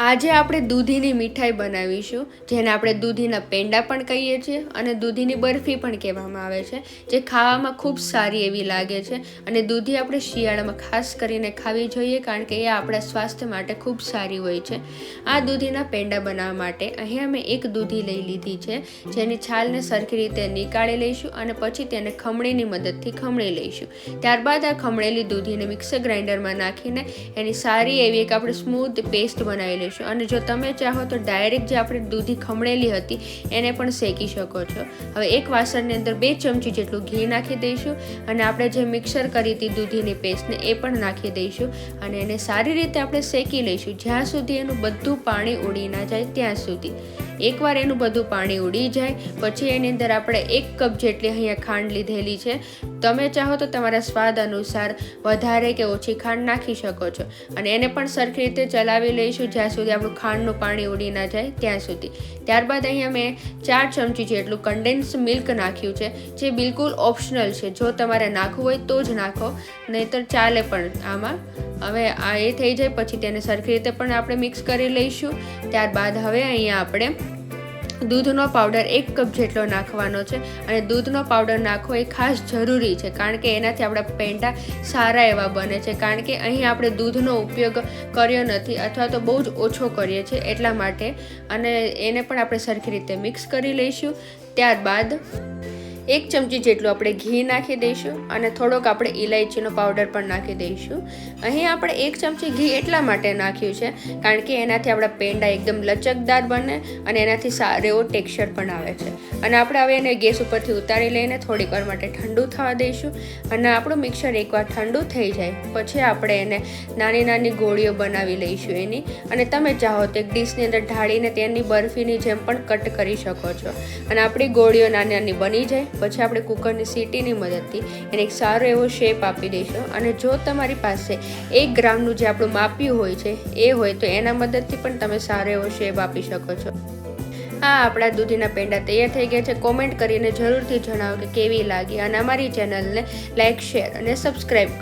આજે આપણે દૂધીની મીઠાઈ બનાવીશું, જેને આપણે દૂધીના પેંડા પણ કહીએ છીએ અને દૂધીની બરફી પણ કહેવામાં આવે છે, જે ખાવામાં ખૂબ સારી એવી લાગે છે. અને દૂધી આપણે શિયાળામાં ખાસ કરીને ખાવી જોઈએ, કારણ કે એ આપણા સ્વાસ્થ્ય માટે ખૂબ સારી હોય છે. આ દૂધીના પેંડા બનાવવા માટે અહીંયા અમે એક દૂધી લઈ લીધી છે, જેની છાલને સરખી રીતે નીકાળી લઈશું અને પછી તેને ખમણીની મદદથી ખમણી લઈશું. ત્યારબાદ આ ખમણેલી દૂધીને મિક્સર ગ્રાઇન્ડરમાં નાખીને એની સારી એવી એક આપણે સ્મૂથ પેસ્ટ બનાવી લઈશું. અને જો તમે ચાહો તો ડાયરેક્ટ જે આપણે દૂધી ખમણેલી હતી એને પણ શેકી શકો છો. હવે એક વાસણની અંદર 2 ચમચી જેટલું ઘી નાખી દઈશું અને આપણે જે મિક્સર કરી હતી દૂધીની પેસ્ટને એ પણ નાખી દઈશું અને એને સારી રીતે આપણે શેકી લઈશું, જ્યાં સુધી એનું બધું પાણી ઉડી ના જાય ત્યાં સુધી. એકવાર એનું બધું પાણી ઉડી જાય પછી એની અંદર આપણે 1 કપ જેટલી અહીંયા ખાંડ લીધેલી છે. તમે ચાહો તો તમારા સ્વાદ અનુસાર વધારે કે ઓછી ખાંડ નાખી શકો છો અને એને પણ સરખી રીતે ચલાવી લઈશું, જ્યાં સુધી આપણું ખાંડનું પાણી ઉડી ના જાય ત્યાં સુધી. ત્યારબાદ અહીંયા મેં 4 ચમચી જેટલું કન્ડેન્સ મિલ્ક નાખ્યું છે, જે બિલકુલ ઓપ્શનલ છે. જો તમારે નાખવું હોય તો જ નાખો, નહીંતર ચાલે પણ આમાં. હવે આ એ થઈ જાય પછી તેને સરખી રીતે પણ આપણે મિક્સ કરી લઈશું. ત્યારબાદ હવે અહીંયા આપણે દૂધનો પાવડર 1 કપ જેટલો નાખવાનો છે અને દૂધનો પાવડર નાખવો એ ખાસ જરૂરી છે, કારણ કે એનાથી આપણા પેંડા સારા એવા બને છે. કારણ કે અહીં આપણે દૂધનો ઉપયોગ કર્યો નથી અથવા તો બહુ જ ઓછો કરીએ છીએ એટલા માટે. અને એને પણ આપણે સરખી રીતે મિક્સ કરી લઈશું. ત્યારબાદ 1 ચમચી જેટલું આપણે ઘી નાખી દઈશું અને થોડોક આપણે ઇલાયચીનો પાવડર પણ નાખી દઈશું. અહીં આપણે 1 ચમચી ઘી એટલા માટે નાખ્યું છે કારણ કે એનાથી આપણા પેંડા એકદમ લચકદાર બને અને એનાથી સારો એવો ટેક્સચર પણ આવે છે. અને આપણે હવે એને ગેસ ઉપરથી ઉતારી લઈને થોડીક વાર માટે ઠંડુ થવા દઈશું. અને આપણું મિક્સર એકવાર ઠંડુ થઈ જાય પછી આપણે એને નાની નાની ગોળીઓ બનાવી લઈશું એની. અને તમે ચાહો તો એક ડીશની અંદર ઢાળીને તેની બરફીની જેમ પણ કટ કરી શકો છો. અને આપણી ગોળીઓ નાની નાની બની જાય પછી આપણે કુકરની સીટીની મદદથી એને એક સારો એવો શેપ આપી દઈશું. અને જો તમારી પાસે 1 ગ્રામનું જે આપણું માપ્યું હોય છે એ હોય તો એના મદદથી પણ તમે સારો એવો શેપ આપી શકો છો. આ આપણા દૂધીના પેંડા તૈયાર થઈ ગયા છે. કોમેન્ટ કરીને જરૂરથી જણાવો કે કેવી લાગી અને અમારી ચેનલને લાઇક, શેર અને સબસ્ક્રાઈબ કરો.